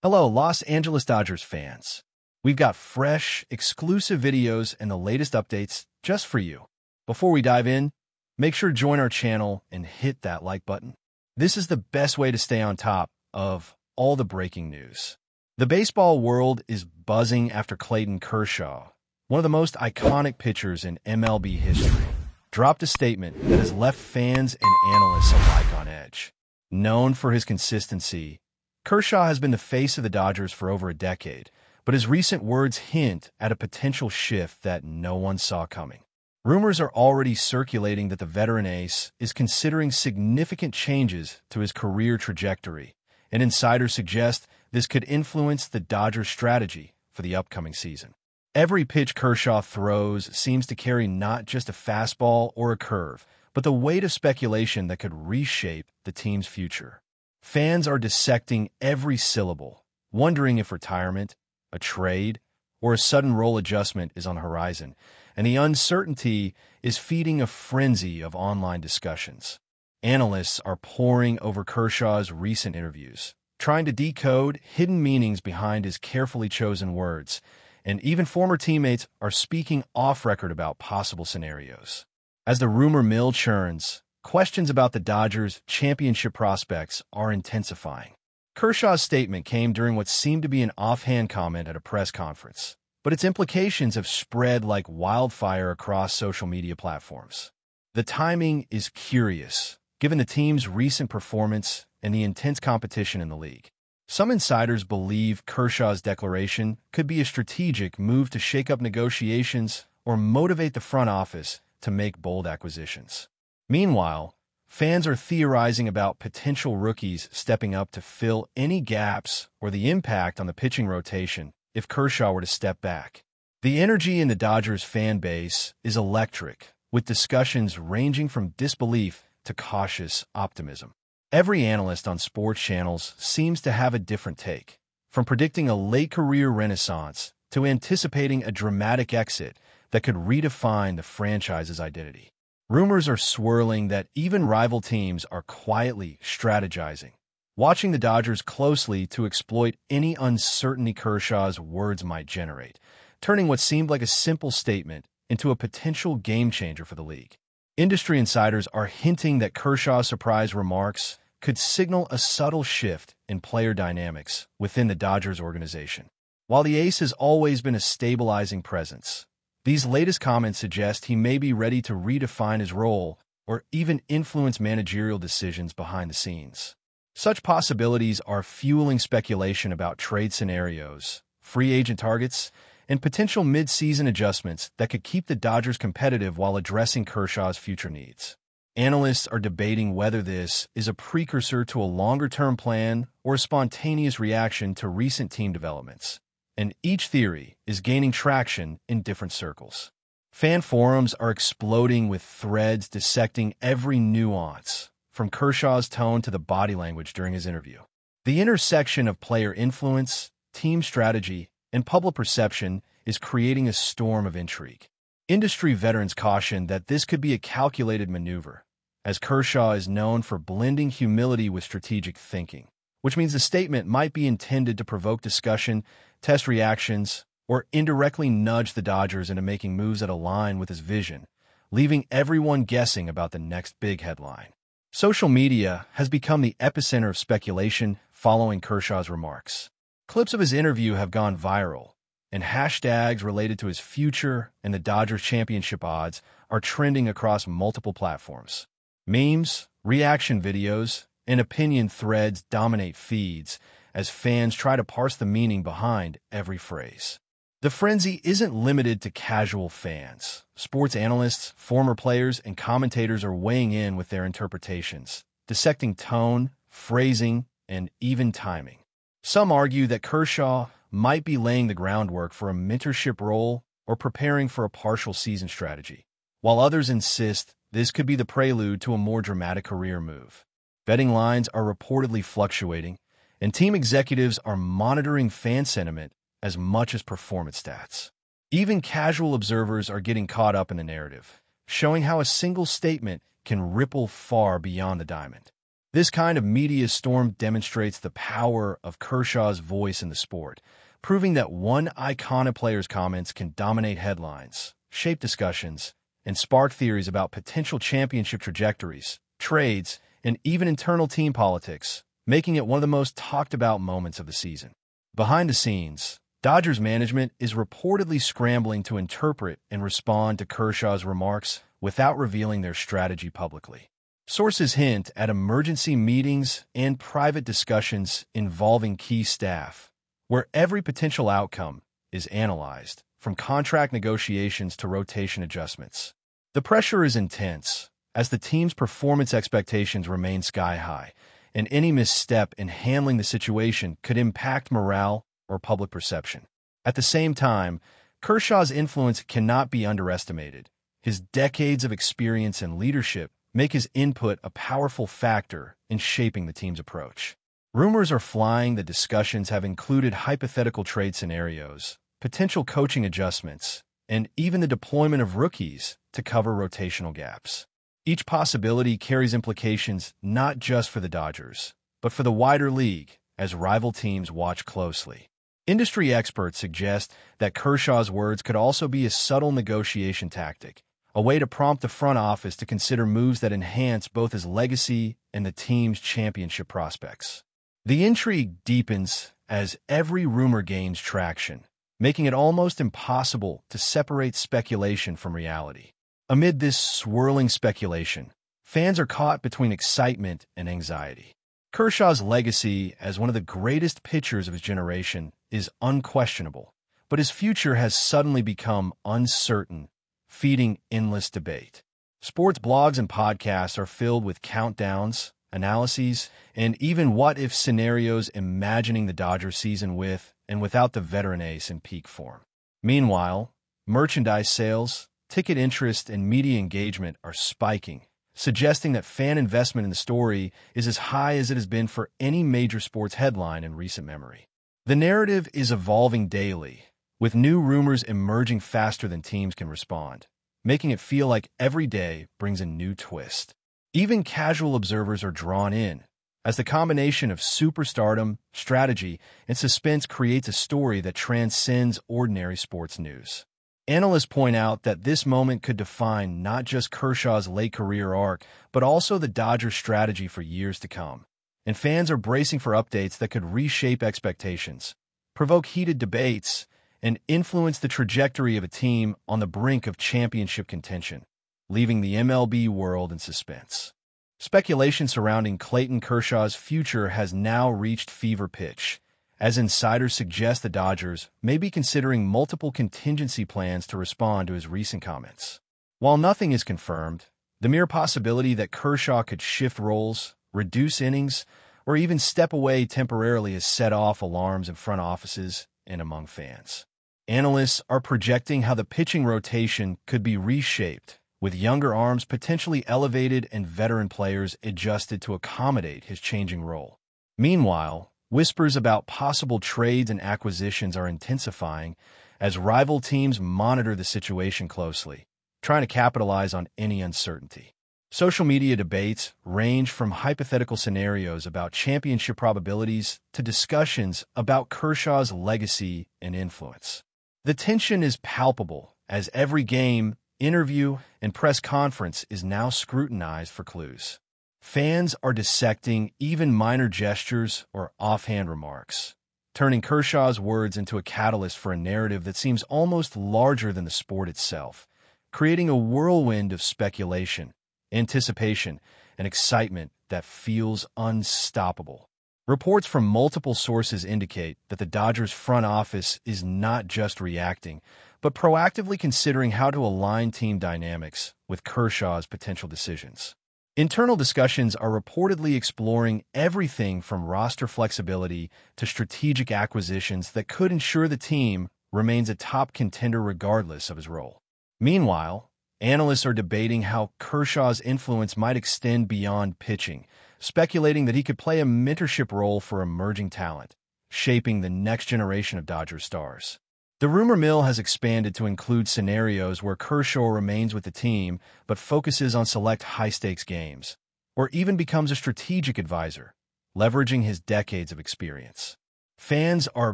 Hello, Los Angeles Dodgers fans. We've got fresh, exclusive videos and the latest updates just for you. Before we dive in, make sure to join our channel and hit that like button. This is the best way to stay on top of all the breaking news. The baseball world is buzzing after Clayton Kershaw, one of the most iconic pitchers in MLB history, dropped a statement that has left fans and analysts alike on edge. Known for his consistency, Kershaw has been the face of the Dodgers for over a decade, but his recent words hint at a potential shift that no one saw coming. Rumors are already circulating that the veteran ace is considering significant changes to his career trajectory, and insiders suggest this could influence the Dodgers' strategy for the upcoming season. Every pitch Kershaw throws seems to carry not just a fastball or a curve, but the weight of speculation that could reshape the team's future. Fans are dissecting every syllable, wondering if retirement, a trade, or a sudden role adjustment is on the horizon, and the uncertainty is feeding a frenzy of online discussions. Analysts are poring over Kershaw's recent interviews, trying to decode hidden meanings behind his carefully chosen words, and even former teammates are speaking off-record about possible scenarios. As the rumor mill churns, questions about the Dodgers' championship prospects are intensifying. Kershaw's statement came during what seemed to be an offhand comment at a press conference, but its implications have spread like wildfire across social media platforms. The timing is curious, given the team's recent performance and the intense competition in the league. Some insiders believe Kershaw's declaration could be a strategic move to shake up negotiations or motivate the front office to make bold acquisitions. Meanwhile, fans are theorizing about potential rookies stepping up to fill any gaps or the impact on the pitching rotation if Kershaw were to step back. The energy in the Dodgers fan base is electric, with discussions ranging from disbelief to cautious optimism. Every analyst on sports channels seems to have a different take, from predicting a late career renaissance to anticipating a dramatic exit that could redefine the franchise's identity. Rumors are swirling that even rival teams are quietly strategizing, watching the Dodgers closely to exploit any uncertainty Kershaw's words might generate, turning what seemed like a simple statement into a potential game-changer for the league. Industry insiders are hinting that Kershaw's surprise remarks could signal a subtle shift in player dynamics within the Dodgers organization. While the ace has always been a stabilizing presence, these latest comments suggest he may be ready to redefine his role or even influence managerial decisions behind the scenes. Such possibilities are fueling speculation about trade scenarios, free agent targets, and potential mid-season adjustments that could keep the Dodgers competitive while addressing Kershaw's future needs. Analysts are debating whether this is a precursor to a longer-term plan or a spontaneous reaction to recent team developments, and each theory is gaining traction in different circles. Fan forums are exploding with threads dissecting every nuance, from Kershaw's tone to the body language during his interview. The intersection of player influence, team strategy, and public perception is creating a storm of intrigue. Industry veterans caution that this could be a calculated maneuver, as Kershaw is known for blending humility with strategic thinking, which means the statement might be intended to provoke discussion, test reactions, or indirectly nudge the Dodgers into making moves that align with his vision, leaving everyone guessing about the next big headline. Social media has become the epicenter of speculation following Kershaw's remarks. Clips of his interview have gone viral, and hashtags related to his future and the Dodgers' championship odds are trending across multiple platforms. Memes, reaction videos, and opinion threads dominate feeds as fans try to parse the meaning behind every phrase. The frenzy isn't limited to casual fans. Sports analysts, former players, and commentators are weighing in with their interpretations, dissecting tone, phrasing, and even timing. Some argue that Kershaw might be laying the groundwork for a mentorship role or preparing for a partial season strategy, while others insist this could be the prelude to a more dramatic career move. Betting lines are reportedly fluctuating, and team executives are monitoring fan sentiment as much as performance stats. Even casual observers are getting caught up in the narrative, showing how a single statement can ripple far beyond the diamond. This kind of media storm demonstrates the power of Kershaw's voice in the sport, proving that one iconic player's comments can dominate headlines, shape discussions, and spark theories about potential championship trajectories, trades, and even internal team politics, making it one of the most talked-about moments of the season. Behind the scenes, Dodgers management is reportedly scrambling to interpret and respond to Kershaw's remarks without revealing their strategy publicly. Sources hint at emergency meetings and private discussions involving key staff, where every potential outcome is analyzed, from contract negotiations to rotation adjustments. The pressure is intense, as the team's performance expectations remain sky-high, and any misstep in handling the situation could impact morale or public perception. At the same time, Kershaw's influence cannot be underestimated. His decades of experience and leadership make his input a powerful factor in shaping the team's approach. Rumors are flying that discussions have included hypothetical trade scenarios, potential coaching adjustments, and even the deployment of rookies to cover rotational gaps. Each possibility carries implications not just for the Dodgers, but for the wider league as rival teams watch closely. Industry experts suggest that Kershaw's words could also be a subtle negotiation tactic, a way to prompt the front office to consider moves that enhance both his legacy and the team's championship prospects. The intrigue deepens as every rumor gains traction, making it almost impossible to separate speculation from reality. Amid this swirling speculation, fans are caught between excitement and anxiety. Kershaw's legacy as one of the greatest pitchers of his generation is unquestionable, but his future has suddenly become uncertain, feeding endless debate. Sports blogs and podcasts are filled with countdowns, analyses, and even what-if scenarios imagining the Dodgers season with and without the veteran ace in peak form. Meanwhile, merchandise sales, ticket interest, and media engagement are spiking, suggesting that fan investment in the story is as high as it has been for any major sports headline in recent memory. The narrative is evolving daily, with new rumors emerging faster than teams can respond, making it feel like every day brings a new twist. Even casual observers are drawn in, as the combination of superstardom, strategy, and suspense creates a story that transcends ordinary sports news. Analysts point out that this moment could define not just Kershaw's late career arc, but also the Dodgers' strategy for years to come. And fans are bracing for updates that could reshape expectations, provoke heated debates, and influence the trajectory of a team on the brink of championship contention, leaving the MLB world in suspense. Speculation surrounding Clayton Kershaw's future has now reached fever pitch, as insiders suggest the Dodgers may be considering multiple contingency plans to respond to his recent comments. While nothing is confirmed, the mere possibility that Kershaw could shift roles, reduce innings, or even step away temporarily has set off alarms in front offices and among fans. Analysts are projecting how the pitching rotation could be reshaped, with younger arms potentially elevated and veteran players adjusted to accommodate his changing role. Meanwhile, whispers about possible trades and acquisitions are intensifying as rival teams monitor the situation closely, trying to capitalize on any uncertainty. Social media debates range from hypothetical scenarios about championship probabilities to discussions about Kershaw's legacy and influence. The tension is palpable as every game, interview, and press conference is now scrutinized for clues. Fans are dissecting even minor gestures or offhand remarks, turning Kershaw's words into a catalyst for a narrative that seems almost larger than the sport itself, creating a whirlwind of speculation, anticipation, and excitement that feels unstoppable. Reports from multiple sources indicate that the Dodgers front office is not just reacting, but proactively considering how to align team dynamics with Kershaw's potential decisions. Internal discussions are reportedly exploring everything from roster flexibility to strategic acquisitions that could ensure the team remains a top contender regardless of his role. Meanwhile, analysts are debating how Kershaw's influence might extend beyond pitching, speculating that he could play a mentorship role for emerging talent, shaping the next generation of Dodgers stars. The rumor mill has expanded to include scenarios where Kershaw remains with the team but focuses on select high-stakes games, or even becomes a strategic advisor, leveraging his decades of experience. Fans are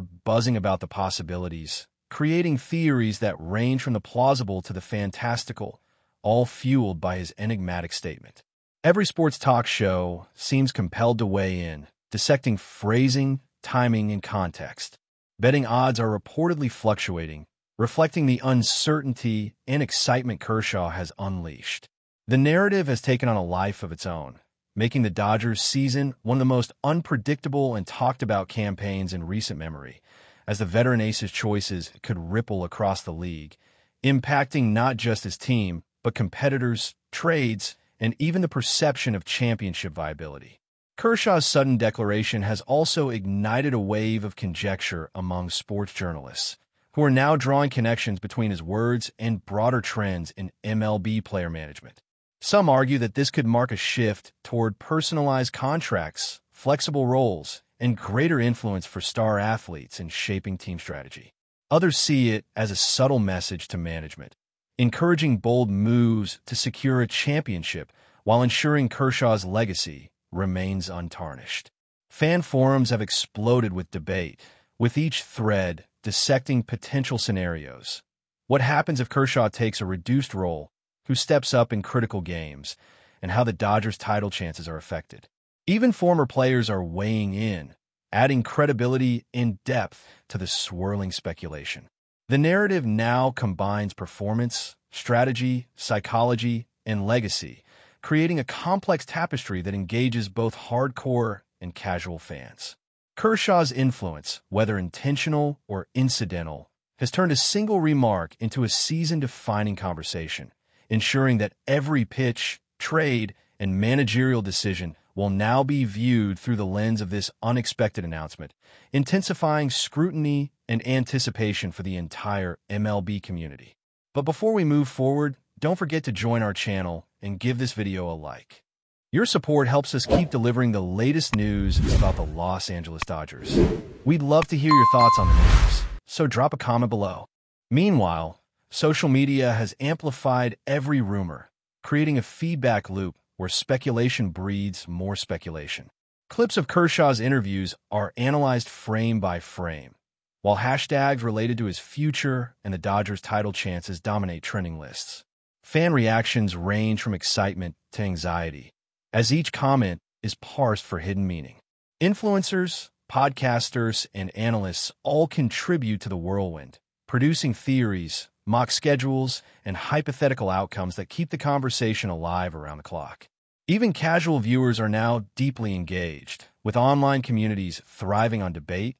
buzzing about the possibilities, creating theories that range from the plausible to the fantastical, all fueled by his enigmatic statement. Every sports talk show seems compelled to weigh in, dissecting phrasing, timing, and context. Betting odds are reportedly fluctuating, reflecting the uncertainty and excitement Kershaw has unleashed. The narrative has taken on a life of its own, making the Dodgers' season one of the most unpredictable and talked-about campaigns in recent memory, as the veteran ace's choices could ripple across the league, impacting not just his team, but competitors, trades, and even the perception of championship viability. Kershaw's sudden declaration has also ignited a wave of conjecture among sports journalists, who are now drawing connections between his words and broader trends in MLB player management. Some argue that this could mark a shift toward personalized contracts, flexible roles, and greater influence for star athletes in shaping team strategy. Others see it as a subtle message to management, encouraging bold moves to secure a championship while ensuring Kershaw's legacy remains untarnished. Fan forums have exploded with debate, with each thread dissecting potential scenarios. What happens if Kershaw takes a reduced role? Who steps up in critical games? And how the Dodgers' title chances are affected. Even former players are weighing in, adding credibility and depth to the swirling speculation. The narrative now combines performance, strategy, psychology, and legacy, creating a complex tapestry that engages both hardcore and casual fans. Kershaw's influence, whether intentional or incidental, has turned a single remark into a season-defining conversation, ensuring that every pitch, trade, and managerial decision will now be viewed through the lens of this unexpected announcement, intensifying scrutiny and anticipation for the entire MLB community. But before we move forward, don't forget to join our channel and give this video a like. Your support helps us keep delivering the latest news about the Los Angeles Dodgers. We'd love to hear your thoughts on the news, so drop a comment below. Meanwhile, social media has amplified every rumor, creating a feedback loop where speculation breeds more speculation. Clips of Kershaw's interviews are analyzed frame by frame, while hashtags related to his future and the Dodgers' title chances dominate trending lists. Fan reactions range from excitement to anxiety, as each comment is parsed for hidden meaning. Influencers, podcasters, and analysts all contribute to the whirlwind, producing theories, mock schedules, and hypothetical outcomes that keep the conversation alive around the clock. Even casual viewers are now deeply engaged, with online communities thriving on debate,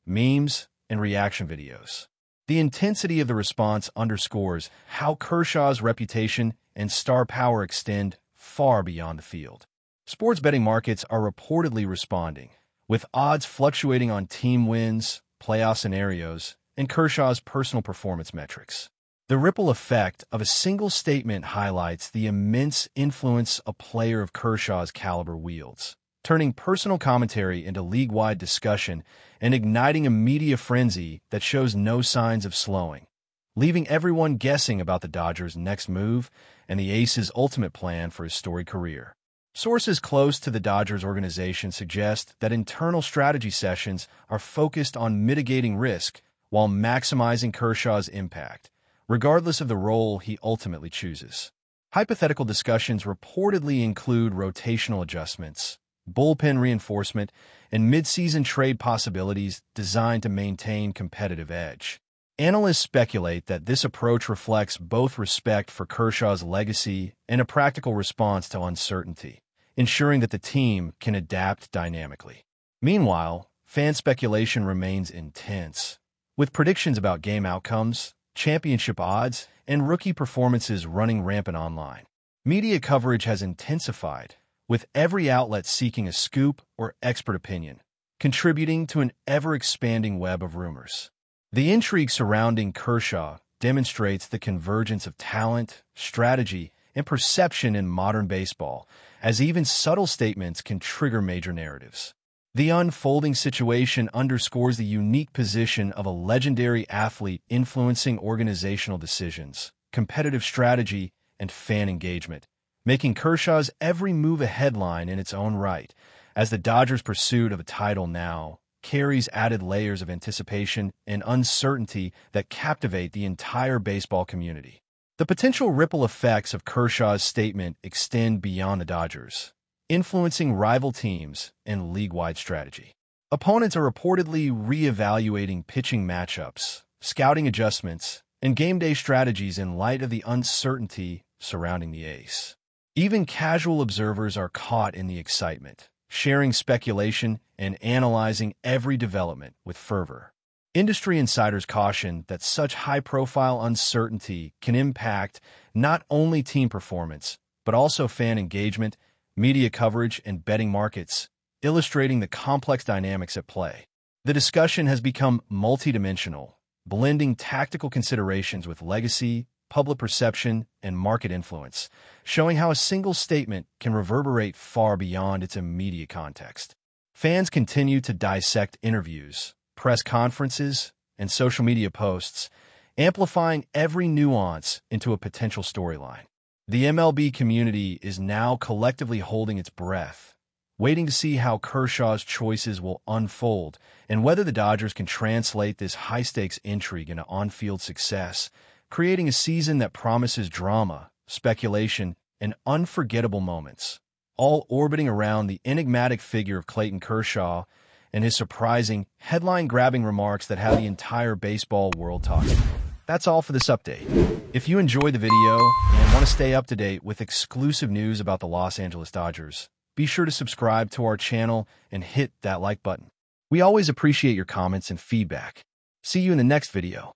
memes, and reaction videos. The intensity of the response underscores how Kershaw's reputation and star power extend far beyond the field. Sports betting markets are reportedly responding, with odds fluctuating on team wins, playoff scenarios, and Kershaw's personal performance metrics. The ripple effect of a single statement highlights the immense influence a player of Kershaw's caliber wields, turning personal commentary into league-wide discussion and igniting a media frenzy that shows no signs of slowing, leaving everyone guessing about the Dodgers' next move and the Ace's ultimate plan for his storied career. Sources close to the Dodgers organization suggest that internal strategy sessions are focused on mitigating risk while maximizing Kershaw's impact, regardless of the role he ultimately chooses. Hypothetical discussions reportedly include rotational adjustments, bullpen reinforcement, and mid-season trade possibilities designed to maintain competitive edge. Analysts speculate that this approach reflects both respect for Kershaw's legacy and a practical response to uncertainty, ensuring that the team can adapt dynamically. Meanwhile, fan speculation remains intense, with predictions about game outcomes, championship odds, and rookie performances running rampant online. Media coverage has intensified, with every outlet seeking a scoop or expert opinion, contributing to an ever-expanding web of rumors. The intrigue surrounding Kershaw demonstrates the convergence of talent, strategy, and perception in modern baseball, as even subtle statements can trigger major narratives. The unfolding situation underscores the unique position of a legendary athlete influencing organizational decisions, competitive strategy, and fan engagement, making Kershaw's every move a headline in its own right, as the Dodgers' pursuit of a title now carries added layers of anticipation and uncertainty that captivate the entire baseball community. The potential ripple effects of Kershaw's statement extend beyond the Dodgers, influencing rival teams and league-wide strategy. Opponents are reportedly re-evaluating pitching matchups, scouting adjustments, and game-day strategies in light of the uncertainty surrounding the ace. Even casual observers are caught in the excitement, sharing speculation and analyzing every development with fervor. Industry insiders caution that such high-profile uncertainty can impact not only team performance, but also fan engagement, media coverage, and betting markets, illustrating the complex dynamics at play. The discussion has become multidimensional, blending tactical considerations with legacy, public perception, and market influence, showing how a single statement can reverberate far beyond its immediate context. Fans continue to dissect interviews, press conferences, and social media posts, amplifying every nuance into a potential storyline. The MLB community is now collectively holding its breath, waiting to see how Kershaw's choices will unfold and whether the Dodgers can translate this high-stakes intrigue into on-field success, creating a season that promises drama, speculation, and unforgettable moments, all orbiting around the enigmatic figure of Clayton Kershaw and his surprising, headline-grabbing remarks that have the entire baseball world talking. That's all for this update. If you enjoyed the video and want to stay up to date with exclusive news about the Los Angeles Dodgers, be sure to subscribe to our channel and hit that like button. We always appreciate your comments and feedback. See you in the next video.